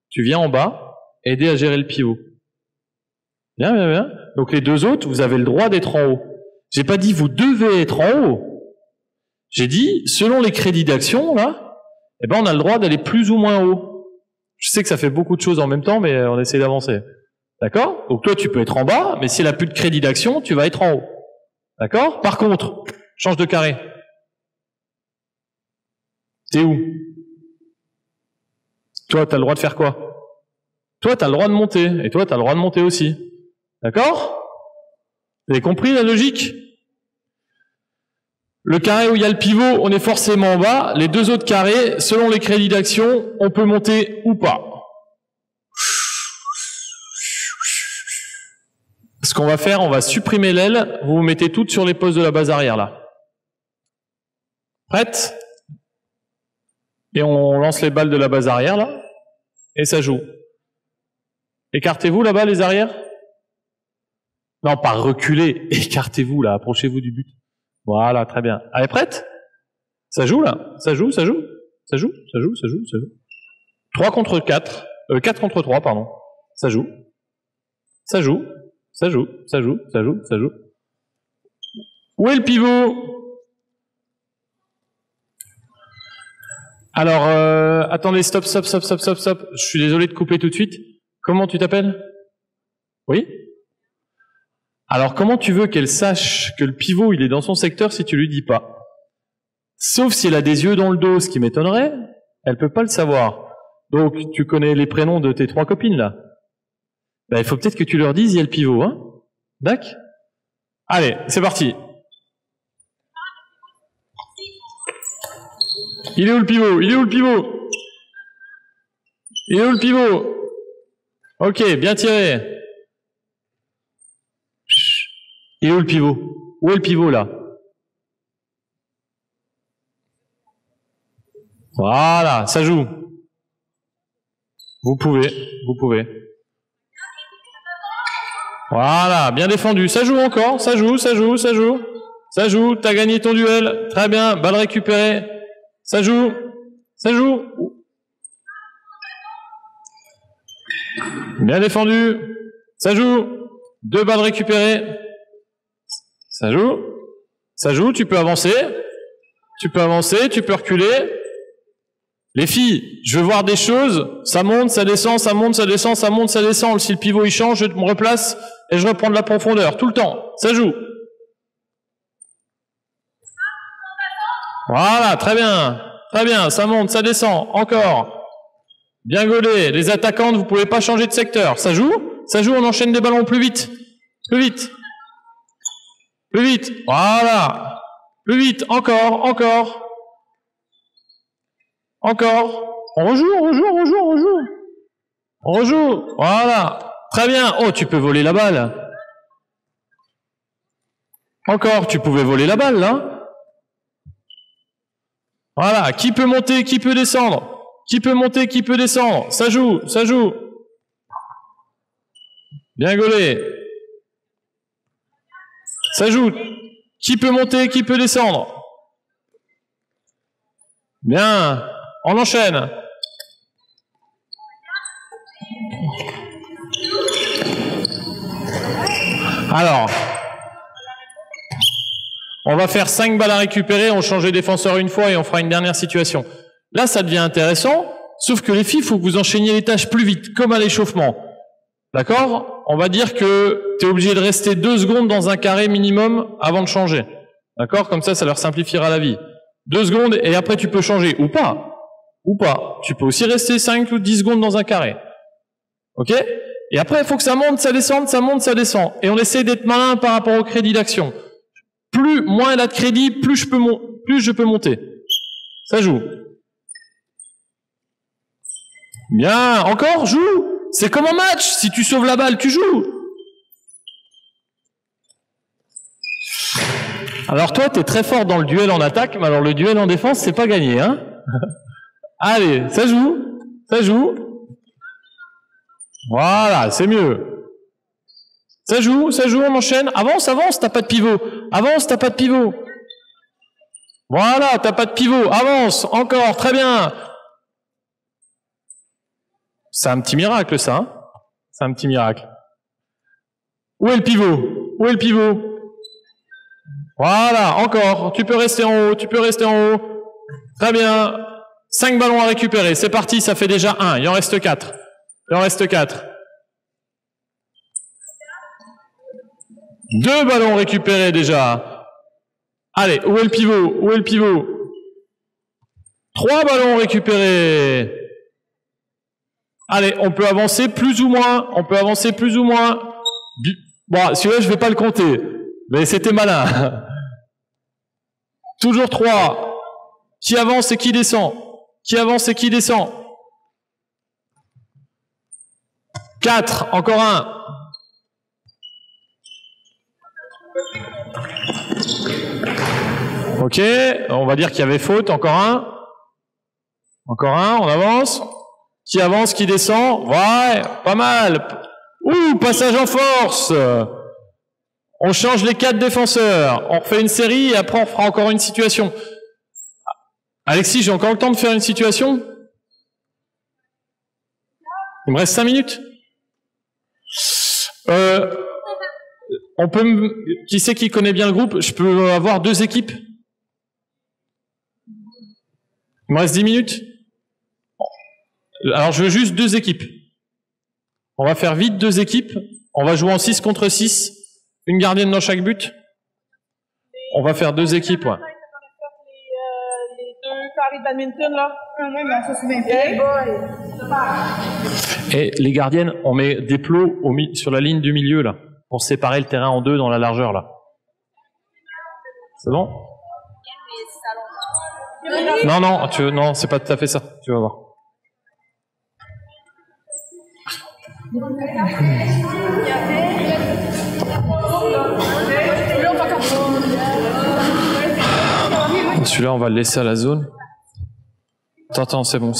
Tu viens en bas, aider à gérer le pivot. Bien, bien, bien. Donc les 2 autres, vous avez le droit d'être en haut. J'ai pas dit vous devez être en haut. J'ai dit, selon les crédits d'action, là, eh ben on a le droit d'aller plus ou moins haut. Je sais que ça fait beaucoup de choses en même temps, mais on essaie d'avancer. D'accord? Donc toi, tu peux être en bas, mais si elle a plus de crédit d'action, tu vas être en haut. D'accord? Par contre, change de carré. T'es où? Toi, t'as le droit de faire quoi? Toi, t'as le droit de monter, et toi, t'as le droit de monter aussi. D'accord? Vous avez compris la logique? Le carré où il y a le pivot, on est forcément en bas. Les 2 autres carrés, selon les crédits d'action, on peut monter ou pas. Ce qu'on va faire, on va supprimer l'aile. Vous vous mettez toutes sur les postes de la base arrière, là. Prête? Et on lance les balles de la base arrière, là. Et ça joue. Écartez-vous, là-bas, les arrières? Non, pas reculer. Écartez-vous, là. Approchez-vous du but. Voilà, très bien. Allez, prête? Ça joue, là. Ça joue, ça joue. Ça joue, ça joue, ça joue, ça joue. 3 contre 4. 4 contre 3, pardon. Ça joue. Ça joue. Ça joue, ça joue, ça joue, ça joue. Où est le pivot? Alors, attendez, stop. Je suis désolé de couper tout de suite. Comment tu t'appelles? Oui? Alors, comment tu veux qu'elle sache que le pivot, il est dans son secteur si tu lui dis pas? Sauf si elle a des yeux dans le dos, ce qui m'étonnerait, elle peut pas le savoir. Donc, tu connais les prénoms de tes 3 copines, là? Ben, il faut peut-être que tu leur dises, il y a le pivot, hein? D'accord? Allez, c'est parti. Il est où le pivot? Il est où le pivot? Il est où le pivot? Ok, bien tiré. Il est où le pivot? Où est le pivot, là? Voilà, ça joue. Vous pouvez. Voilà, bien défendu. Ça joue encore, ça joue. Ça joue, t'as gagné ton duel. Très bien, balle récupérée. Ça joue. Bien défendu. Ça joue. 2 balles récupérées. Ça joue, tu peux avancer. Tu peux reculer. Les filles, je veux voir des choses. Ça monte, ça descend, ça monte, ça descend, ça monte, ça descend. Si le pivot il change, je me replace et je reprends de la profondeur. Tout le temps. Ça joue. Voilà, très bien. Très bien, ça monte, ça descend. Encore. Bien gaulé. Les attaquantes, vous pouvez pas changer de secteur. Ça joue, on enchaîne des ballons plus vite. Plus vite. Voilà. Plus vite. Encore. On rejoue. Voilà. Très bien. Oh, tu peux voler la balle. Encore, tu pouvais voler la balle, là. Voilà. Qui peut monter, qui peut descendre? Ça joue. Bien gaulé. Ça joue. Qui peut monter, qui peut descendre? Bien. On enchaîne. Alors, on va faire 5 balles à récupérer, on change les défenseurs une fois et on fera une dernière situation. Là, ça devient intéressant, sauf que les filles, il faut que vous enchaîniez les tâches plus vite, comme à l'échauffement. D'accord? On va dire que tu es obligé de rester 2 secondes dans un carré minimum avant de changer. D'accord? Comme ça leur simplifiera la vie. 2 secondes et après tu peux changer. Ou pas. Ou pas. Tu peux aussi rester 5 ou 10 secondes dans un carré. Ok? Et après, il faut que ça monte, ça descende, ça monte, ça descend. Et on essaie d'être malin par rapport au crédit d'action. Moins elle a de crédit, plus je peux monter. Ça joue. Bien, encore, joue. C'est comme en match. Si tu sauves la balle, tu joues. Alors toi, t'es très fort dans le duel en attaque, mais alors le duel en défense, c'est pas gagné, hein? Allez, ça joue. Ça joue. Voilà, c'est mieux. Ça joue, on enchaîne. Avance, t'as pas de pivot. Avance, t'as pas de pivot. Voilà, t'as pas de pivot. Avance, encore, très bien. C'est un petit miracle, ça. Hein, c'est un petit miracle. Où est le pivot? Où est le pivot? Voilà, encore. Tu peux rester en haut, Très bien. 5 ballons à récupérer. C'est parti, ça fait déjà 1. Il en reste 4. 2 ballons récupérés déjà. Allez, où est le pivot? 3 ballons récupérés. Allez, on peut avancer plus ou moins. Bon, celui-là, je vais pas le compter. Mais c'était malin. Toujours 3. Qui avance et qui descend? 4. Encore 1. Ok, on va dire qu'il y avait faute. Encore un, on avance. Qui avance, qui descend? Ouais, pas mal. Ouh, passage en force. On change les 4 défenseurs. On refait une série et après on fera encore une situation. Alexis, j'ai encore le temps de faire une situation? Il me reste 5 minutes. Qui c'est qui connaît bien le groupe? Je peux avoir 2 équipes? Il me reste 10 minutes? Alors je veux juste 2 équipes. On va faire vite 2 équipes. On va jouer en 6 contre 6. Une gardienne dans chaque but. On va faire 2 équipes, ouais. Les 2 carrés de badminton, là. Et les gardiennes, on met des plots sur la ligne du milieu, là, pour séparer le terrain en 2 dans la largeur, là. C'est bon? Non, c'est pas tout à fait ça. Tu vas voir. Celui-là, on va le laisser à la zone. Attends, c'est bon.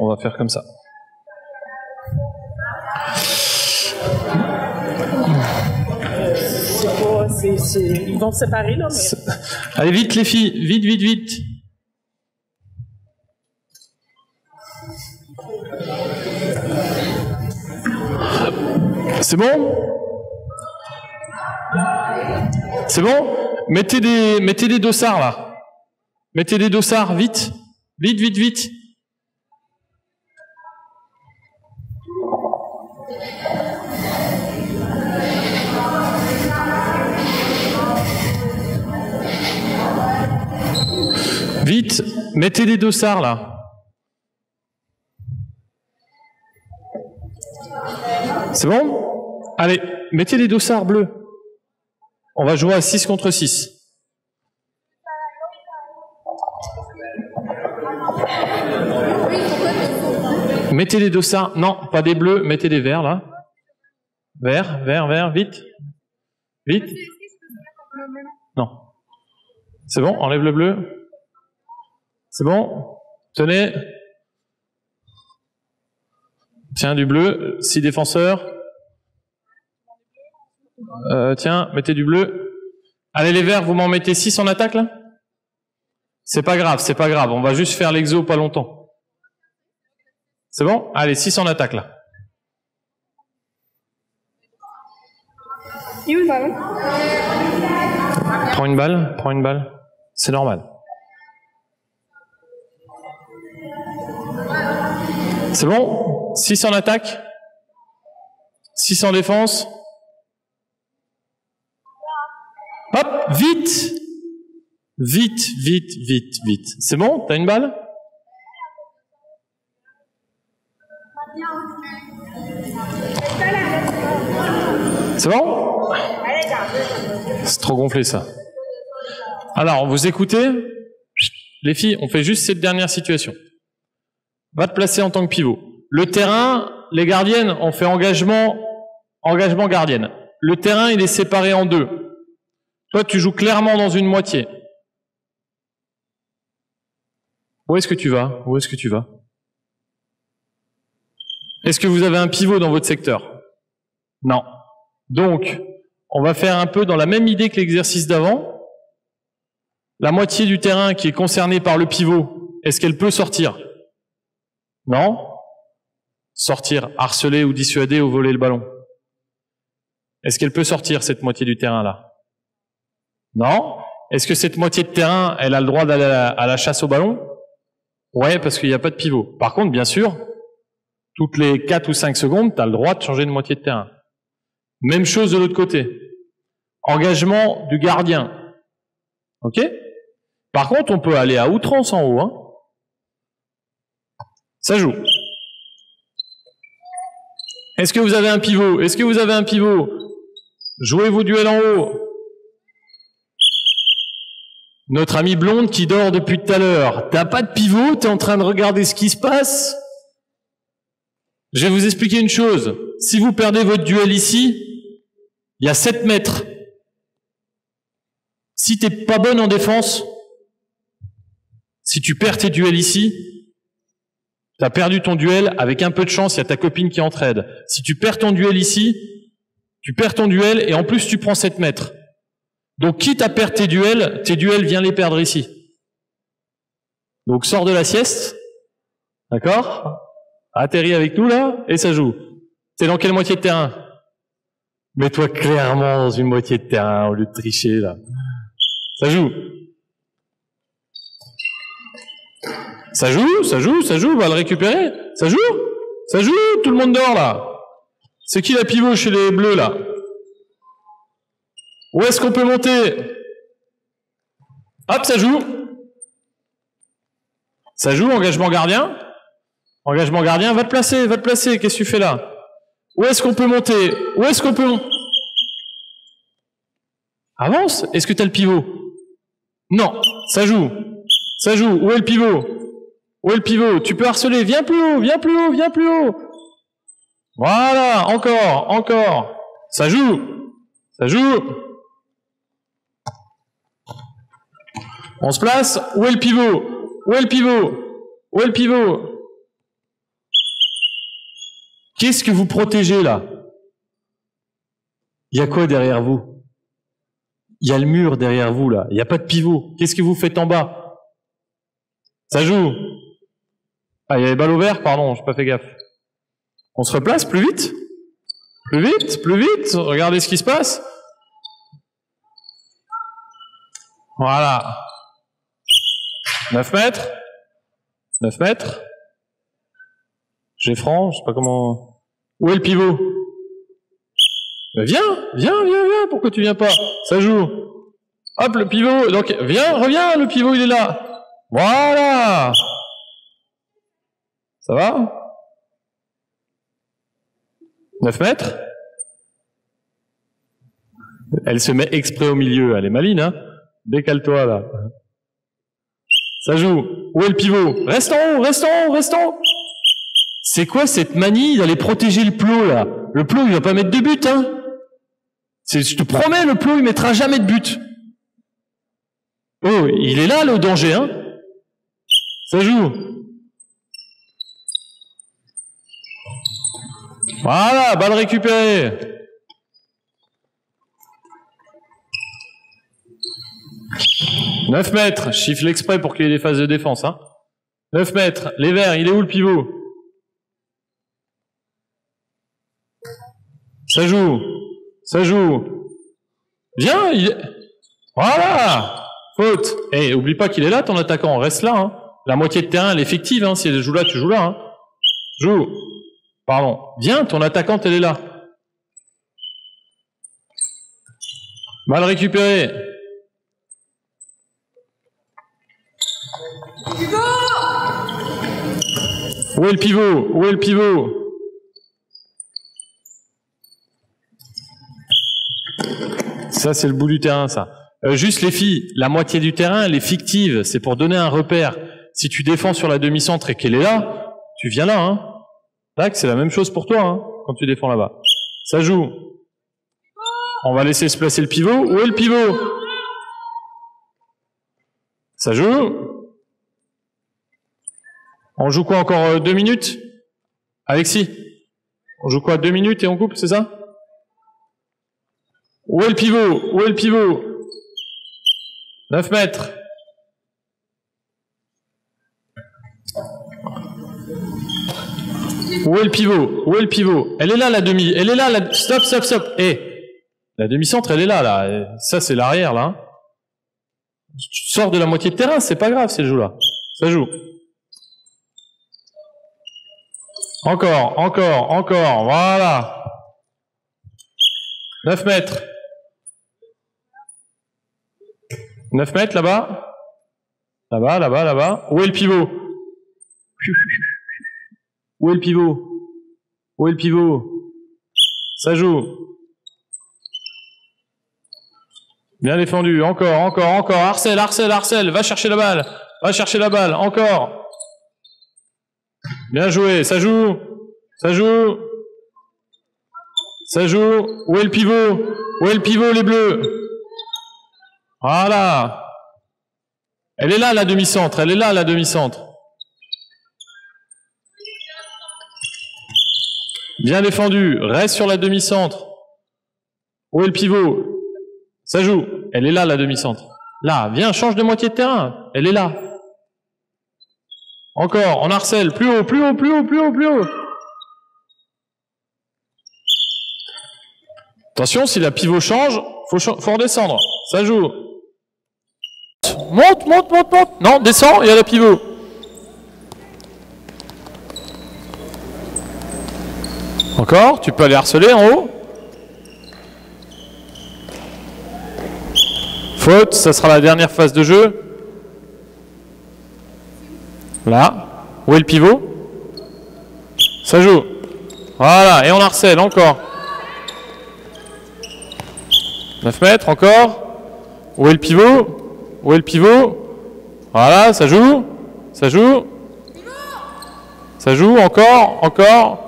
On va faire comme ça. Ils vont se séparer, là. Mais... Allez, vite, les filles. Vite. C'est bon? Mettez des dossards, là. Mettez des dossards, vite. Vite. Vite, mettez des dossards, là. C'est bon? Allez, mettez des dossards bleus. On va jouer à 6 contre 6. Mettez des dossards. Non, pas des bleus, mettez des verts, là. Vert, vite. Non. C'est bon, enlève le bleu. C'est bon. Tenez. Tiens, du bleu. 6 défenseurs. Tiens, mettez du bleu. Allez, les verts, vous m'en mettez 6 en attaque, là? C'est pas grave. On va juste faire l'exo pas longtemps. C'est bon? Allez, 6 en attaque, là. Prends une balle. C'est normal. C'est bon? 6 en attaque. 6 en défense. Hop, vite! Vite, vite, vite, vite. C'est bon? T'as une balle? C'est bon? C'est trop gonflé ça. Alors, vous écoutez? Les filles, on fait juste cette dernière situation. Va te placer en tant que pivot. Le terrain, les gardiennes, on fait engagement gardienne. Le terrain, il est séparé en deux. Toi, tu joues clairement dans une moitié. Où est-ce que tu vas? Où est-ce que tu vas? Est-ce que vous avez un pivot dans votre secteur? Non. Donc, on va faire un peu dans la même idée que l'exercice d'avant. La moitié du terrain qui est concernée par le pivot, est-ce qu'elle peut sortir? Non. Sortir, harceler ou dissuader ou voler le ballon. Est-ce qu'elle peut sortir, cette moitié du terrain-là? Non. Est-ce que cette moitié de terrain, elle a le droit d'aller à la chasse au ballon? Ouais, parce qu'il n'y a pas de pivot. Par contre, bien sûr, toutes les 4 ou 5 secondes, tu as le droit de changer de moitié de terrain. Même chose de l'autre côté. Engagement du gardien. Ok? Par contre, on peut aller à outrance en haut. Hein. Ça joue. Est-ce que vous avez un pivot? Est-ce que vous avez un pivot? Jouez vos duels en haut. Notre amie blonde qui dort depuis tout à l'heure. T'as pas de pivot? T'es en train de regarder ce qui se passe? Je vais vous expliquer une chose. Si vous perdez votre duel ici, il y a 7 mètres. Si t'es pas bonne en défense, si tu perds tes duels ici, t'as perdu ton duel, avec un peu de chance, il y a ta copine qui entraide. Si tu perds ton duel ici, tu perds ton duel et en plus tu prends 7 mètres. Donc quitte à perdre tes duels, viens les perdre ici. Donc sors de la sieste, d'accord? Atterris avec nous là, et ça joue. T'es dans quelle moitié de terrain? Mets-toi clairement dans une moitié de terrain au lieu de tricher là. Ça joue. Ça joue, ça joue, ça joue, on va le récupérer. Ça joue? Ça joue, tout le monde dort là. C'est qui la pivot chez les bleus là? Où est-ce qu'on peut monter? Hop, ça joue. Ça joue, engagement gardien. Engagement gardien, va te placer, qu'est-ce que tu fais là? Où est-ce qu'on peut monter? Où est-ce qu'on peut monter? Avance, est-ce que tu as le pivot? Non, ça joue. Ça joue, où est le pivot? Où est le pivot? Tu peux harceler, viens plus haut, viens plus haut, viens plus haut. Voilà, encore, encore. Ça joue. Ça joue. On se place, où est le pivot? Où est le pivot? Où est le pivot? Qu'est-ce que vous protégez là? Il y a quoi derrière vous? Il y a le mur derrière vous là, il n'y a pas de pivot. Qu'est-ce que vous faites en bas? Ça joue. Ah, il y a les balles au vert, pardon, j'ai pas fait gaffe. On se replace plus vite? Plus vite, plus vite, regardez ce qui se passe. Voilà. 9 mètres. 9 mètres. J'ai franc, je sais pas comment... Où est le pivot? Ben viens, pourquoi tu viens pas? Ça joue. Hop, le pivot, donc viens, reviens, le pivot il est là. Voilà. Ça va? 9 mètres. Elle se met exprès au milieu, elle est maline, hein? Décale-toi là. Ça joue. Où est le pivot? Reste en haut, reste en haut, reste en haut. C'est quoi cette manie d'aller protéger le plot là? Le plot il va pas mettre de but, hein? Je te promets, le plot il mettra jamais de but. Oh, il est là le danger, hein? Ça joue. Voilà, balle récupérée. « 9 mètres, je chiffre l'exprès pour qu'il y ait des phases de défense. Hein. 9 mètres, les verts, il est où le pivot? Ça joue, ça joue. Viens, Voilà. Faute. Et oublie pas qu'il est là ton attaquant, reste là. Hein. La moitié de terrain, elle est effective. Hein. Si elle joue là, tu joues là. Hein. Joue. Pardon. Viens, ton attaquante, elle est là. Mal récupéré. Où est le pivot? Où est le pivot? Ça, c'est le bout du terrain, ça. Juste les filles, la moitié du terrain, elle est fictive. C'est pour donner un repère. Si tu défends sur la demi-centre et qu'elle est là, tu viens là, hein. Tac, c'est la même chose pour toi, hein, quand tu défends là-bas. Ça joue. On va laisser se placer le pivot. Où est le pivot? Ça joue. On joue quoi encore 2 minutes? Alexis? On joue quoi 2 minutes et on coupe, c'est ça? Où est le pivot? Où est le pivot? 9 mètres. Où est le pivot? Où est le pivot? Elle est là, la demi. Elle est là, la... Stop, stop, stop. La demi-centre, elle est là, là. Ça, c'est l'arrière, là. Tu sors de la moitié de terrain, c'est pas grave, si elle joue là. Ça joue. Encore, encore, encore. Voilà. 9 mètres. 9 mètres, là-bas. Là-bas, là-bas, là-bas. Où est le pivot? Où est le pivot? Où est le pivot? Ça joue. Bien défendu. Encore, encore, encore. Harcèle, harcèle, harcèle. Va chercher la balle. Va chercher la balle. Encore. Bien joué. Ça joue. Ça joue. Ça joue. Où est le pivot? Où est le pivot, les bleus? Voilà. Elle est là, la demi-centre. Elle est là, la demi-centre. Bien défendu. Reste sur la demi-centre. Où est le pivot? Ça joue. Elle est là, la demi-centre. Là, viens, change de moitié de terrain. Elle est là. Encore, on harcèle. Plus haut, plus haut, plus haut, plus haut, plus haut. Attention, si la pivot change, faut redescendre. Ça joue. Monte, monte, monte, monte. Non, descends, il y a la pivot. Encore, tu peux aller harceler en haut. Faute, ça sera la dernière phase de jeu. Là. Où est le pivot? Ça joue. Voilà, et on harcèle encore. 9 mètres, encore. Où est le pivot? Où est le pivot? Voilà, ça joue. Ça joue. Ça joue, encore, encore.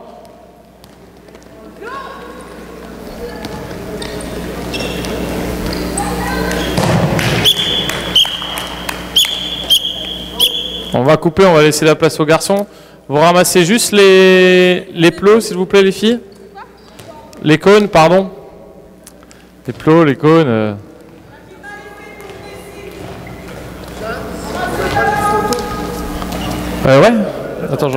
On va couper, on va laisser la place aux garçons. Vous ramassez juste les plots, s'il vous plaît, les filles. Les cônes, pardon. Les plots, les cônes. Ouais. Attends,